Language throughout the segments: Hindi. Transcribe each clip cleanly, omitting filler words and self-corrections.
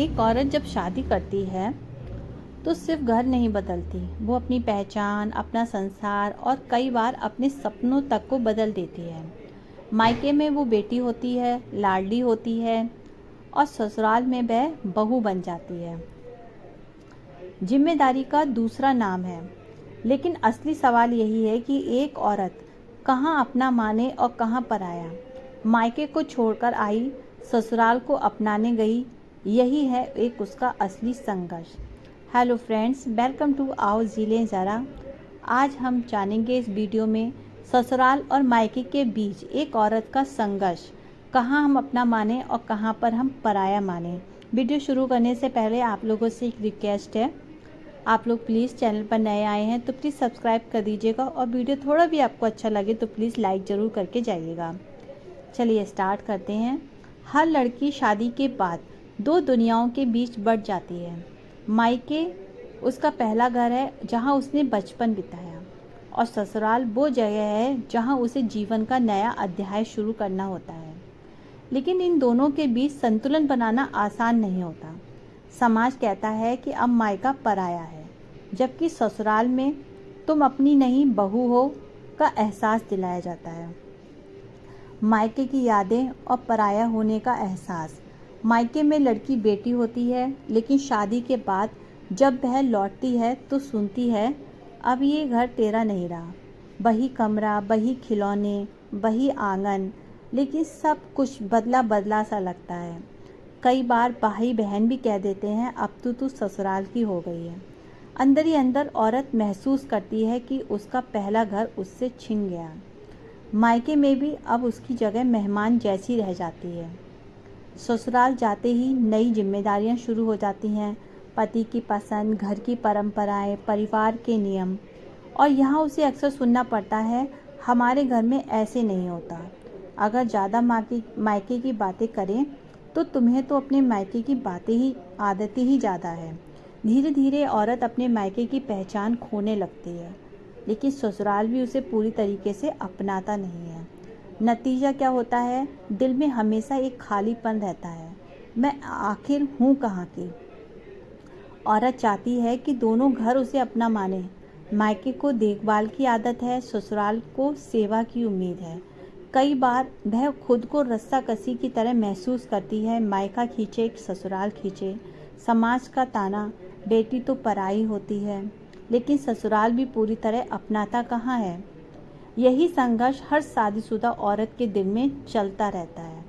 एक औरत जब शादी करती है तो सिर्फ घर नहीं बदलती, वो अपनी पहचान, अपना संसार और कई बार अपने सपनों तक को बदल देती है। मायके में वो बेटी होती है, लाडली होती है और ससुराल में वह बहू बन जाती है। जिम्मेदारी का दूसरा नाम है। लेकिन असली सवाल यही है कि एक औरत कहाँ अपना माने और कहाँ पराया। मायके को छोड़कर आई, ससुराल को अपनाने गई, यही है एक उसका असली संघर्ष। हेलो फ्रेंड्स, वेलकम टू आओ जी लें ज़रा। आज हम जानेंगे इस वीडियो में ससुराल और मायके के बीच एक औरत का संघर्ष, कहाँ हम अपना माने और कहाँ पर हम पराया माने। वीडियो शुरू करने से पहले आप लोगों से एक रिक्वेस्ट है, आप लोग प्लीज़ चैनल पर नए आए हैं तो प्लीज़ सब्सक्राइब कर दीजिएगा और वीडियो थोड़ा भी आपको अच्छा लगे तो प्लीज़ लाइक ज़रूर करके जाइएगा। चलिए स्टार्ट करते हैं। हर लड़की शादी के बाद दो दुनियाओं के बीच बट जाती है। मायके उसका पहला घर है जहां उसने बचपन बिताया, और ससुराल वो जगह है जहां उसे जीवन का नया अध्याय शुरू करना होता है। लेकिन इन दोनों के बीच संतुलन बनाना आसान नहीं होता। समाज कहता है कि अब मायका पराया है, जबकि ससुराल में तुम अपनी नहीं बहू हो का एहसास दिलाया जाता है। मायके की यादें और पराया होने का एहसास। मायके में लड़की बेटी होती है, लेकिन शादी के बाद जब वह लौटती है तो सुनती है, अब ये घर तेरा नहीं रहा। वही कमरा, वही खिलौने, वही आंगन, लेकिन सब कुछ बदला बदला सा लगता है। कई बार भाई बहन भी कह देते हैं, अब तो तू ससुराल की हो गई है। अंदर ही अंदर औरत महसूस करती है कि उसका पहला घर उससे छिन गया। मायके में भी अब उसकी जगह मेहमान जैसी रह जाती है। ससुराल जाते ही नई जिम्मेदारियां शुरू हो जाती हैं, पति की पसंद, घर की परंपराएं, परिवार के नियम। और यहाँ उसे अक्सर सुनना पड़ता है, हमारे घर में ऐसे नहीं होता। अगर ज़्यादा मायके की बातें करें तो तुम्हें तो अपने मायके की आदतें ही ज़्यादा है। धीरे धीरे औरत अपने मायके की पहचान खोने लगती है, लेकिन ससुराल भी उसे पूरी तरीके से अपनाता नहीं है। नतीजा क्या होता है? दिल में हमेशा एक खालीपन रहता है। मैं आखिर हूँ कहाँ की? औरत चाहती है कि दोनों घर उसे अपना माने। मायके को देखभाल की आदत है, ससुराल को सेवा की उम्मीद है। कई बार वह खुद को रस्साकसी की तरह महसूस करती है। मायका खींचे, ससुराल खींचे। समाज का ताना, बेटी तो पराई होती है, लेकिन ससुराल भी पूरी तरह अपनाता कहाँ है। यही संघर्ष हर शादीशुदा औरत के दिल में चलता रहता है।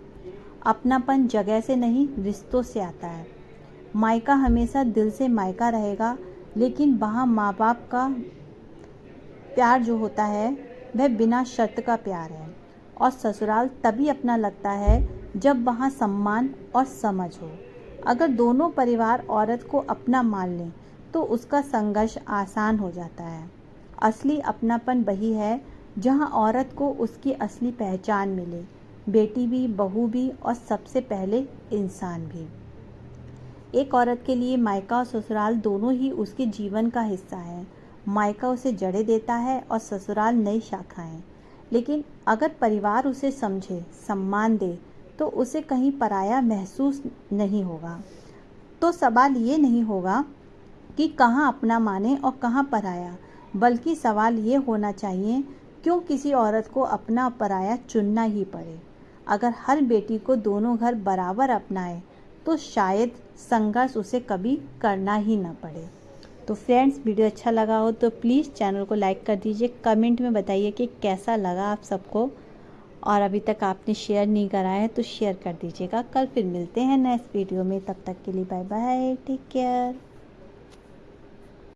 अपनापन जगह से नहीं, रिश्तों से आता है। मायका हमेशा दिल से मायका रहेगा, लेकिन वहाँ माँ बाप का प्यार जो होता है वह बिना शर्त का प्यार है। और ससुराल तभी अपना लगता है जब वहाँ सम्मान और समझ हो। अगर दोनों परिवार औरत को अपना मान लें तो उसका संघर्ष आसान हो जाता है। असली अपनापन वही है जहाँ औरत को उसकी असली पहचान मिले, बेटी भी, बहू भी और सबसे पहले इंसान भी। एक औरत के लिए मायका और ससुराल दोनों ही उसके जीवन का हिस्सा है। मायका उसे जड़ें देता है और ससुराल नई शाखाएं। लेकिन अगर परिवार उसे समझे, सम्मान दे, तो उसे कहीं पराया महसूस नहीं होगा। तो सवाल ये नहीं होगा कि कहाँ अपना माने और कहाँ पराया, बल्कि सवाल ये होना चाहिए, क्यों किसी औरत को अपना और पराया चुनना ही पड़े। अगर हर बेटी को दोनों घर बराबर अपनाए तो शायद संघर्ष उसे कभी करना ही ना पड़े। तो फ्रेंड्स, वीडियो अच्छा लगा हो तो प्लीज़ चैनल को लाइक कर दीजिए। कमेंट में बताइए कि कैसा लगा आप सबको, और अभी तक आपने शेयर नहीं करा है तो शेयर कर दीजिएगा। कल फिर मिलते हैं नेक्स्ट वीडियो में, तब तक के लिए बाय बाय, टेक केयर।